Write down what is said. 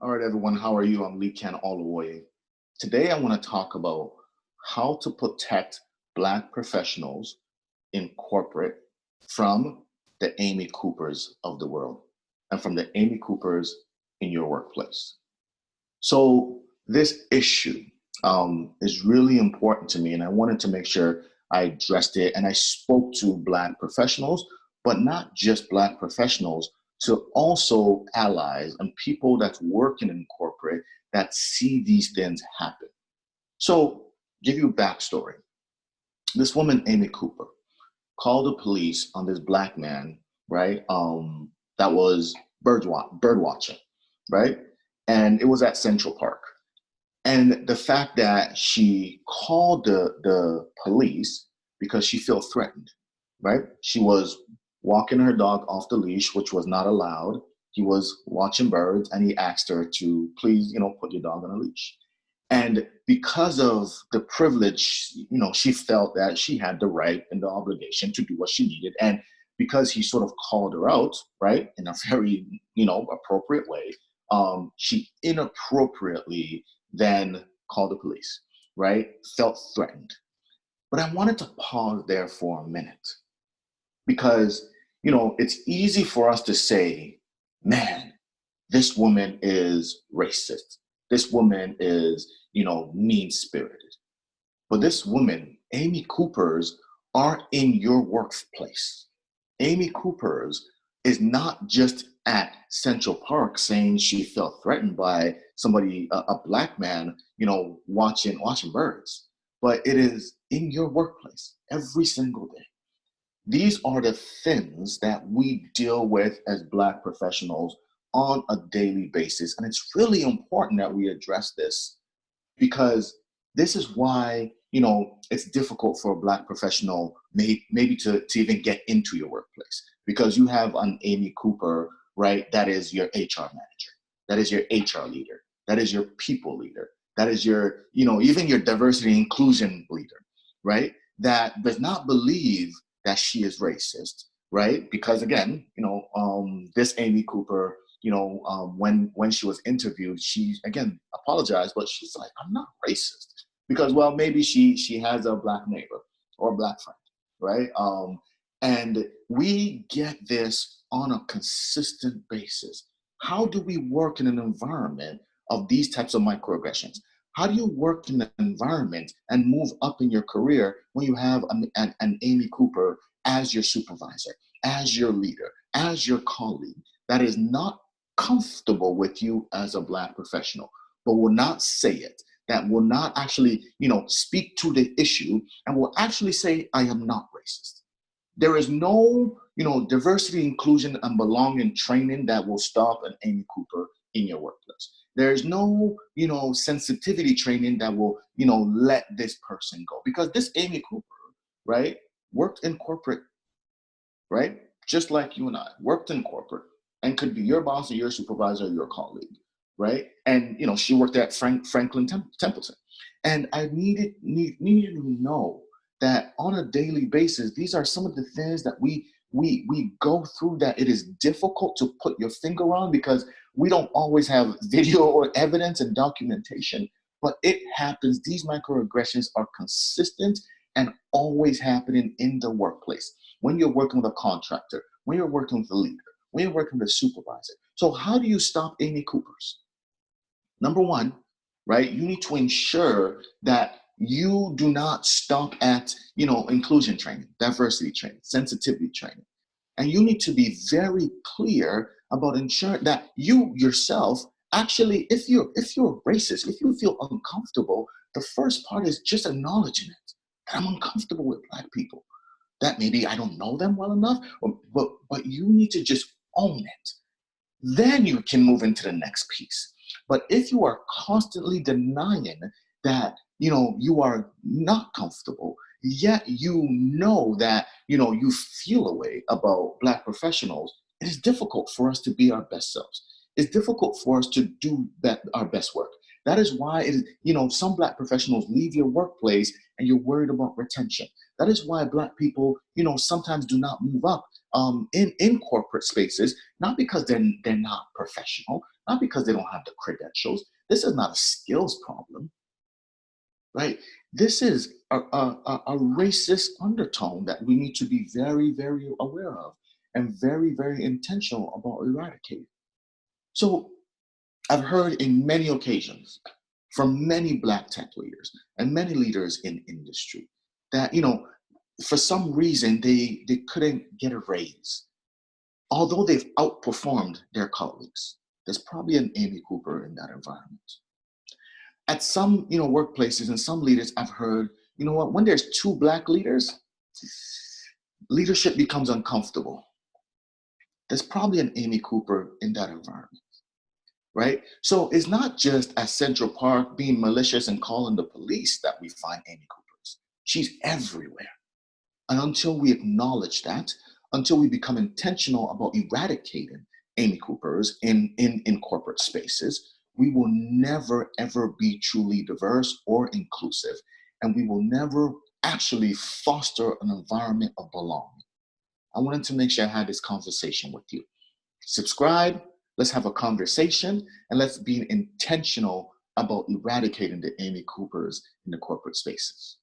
All right, everyone, how are you? I'm Lee Ken Oluwoye. Today, I want to talk about how to protect Black professionals in corporate from the Amy Coopers of the world and from the Amy Coopers in your workplace. So, this issue is really important to me, and I wanted to make sure I addressed it and I spoke to Black professionals, but not just Black professionals, to also allies and people that's working in corporate that see these things happen. So, give you a backstory. This woman, Amy Cooper, called the police on this Black man, right? That was bird watching, right? And it was at Central Park. And the fact that she called the police because she felt threatened, right? She was walking her dog off the leash, which was not allowed. He was watching birds and he asked her to please, put your dog on a leash. And because of the privilege, she felt that she had the right and the obligation to do what she needed. And because he sort of called her out, right, in a very, appropriate way, she inappropriately then called the police, right? Felt threatened. But I wanted to pause there for a minute because, it's easy for us to say, man, this woman is racist. This woman is, mean spirited. But this woman, Amy Cooper's, are in your workplace. Amy Cooper's is not just at Central Park saying she felt threatened by somebody, a Black man, watching birds, but it is in your workplace every single day. These are the things that we deal with as Black professionals on a daily basis. And it's really important that we address this because this is why, it's difficult for a Black professional maybe to even get into your workplace because you have an Amy Cooper, right? That is your HR manager. That is your HR leader. That is your people leader. That is your, even your diversity inclusion leader, right? That does not believe that she is racist, right? Because again, this Amy Cooper, when she was interviewed, she again apologized, but she's like, I'm not racist because, well, maybe she has a Black neighbor or a Black friend, right? And we get this on a consistent basis. How do we work in an environment of these types of microaggressions? How do you work in an environment and move up in your career when you have an Amy Cooper as your supervisor, as your leader, as your colleague that is not comfortable with you as a Black professional, but will not say it, that will not actually, speak to the issue and will actually say, I am not racist. There is no, diversity, inclusion, and belonging training that will stop an Amy Cooper in your workplace. There is no, sensitivity training that will, let this person go. Because this Amy Cooper, right, worked in corporate, right? Just like you and I, worked in corporate and could be your boss or your supervisor or your colleague, right? And, she worked at Franklin Templeton. And I needed to know that on a daily basis, these are some of the things that we go through that it is difficult to put your finger on because we don't always have video or evidence and documentation, but it happens. These microaggressions are consistent and always happening in the workplace. When you're working with a contractor, when you're working with a leader, when you're working with a supervisor. So how do you stop Amy Coopers? Number one, right, you need to ensure that you do not stop at, inclusion training, diversity training, sensitivity training. And you need to be very clear about ensuring that you yourself actually, if you're racist, if you feel uncomfortable, the first part is just acknowledging it. I'm uncomfortable with Black people. That maybe I don't know them well enough, but you need to just own it. Then you can move into the next piece. But if you are constantly denying that, you are not comfortable, yet that, you feel a way about Black professionals, it is difficult for us to be our best selves. It's difficult for us to do our best work. That is why it is, some Black professionals leave your workplace and you're worried about retention. That is why Black people, sometimes do not move up in corporate spaces, not because they're not professional, not because they don't have the credentials. This is not a skills problem, right? This is a racist undertone that we need to be very, very aware of and very, very intentional about eradicating. So I've heard in many occasions from many Black tech leaders and many leaders in industry that, for some reason they couldn't get a raise, although they've outperformed their colleagues. There's probably an Amy Cooper in that environment. At some, workplaces and some leaders, I've heard, what, when there's two Black leaders, leadership becomes uncomfortable. There's probably an Amy Cooper in that environment, right? So it's not just at Central Park being malicious and calling the police that we find Amy Coopers. She's everywhere. And until we acknowledge that, until we become intentional about eradicating Amy Coopers in corporate spaces, we will never, ever be truly diverse or inclusive. And we will never actually foster an environment of belonging. I wanted to make sure I had this conversation with you. Subscribe, let's have a conversation, and let's be intentional about eradicating the Amy Coopers in the corporate spaces.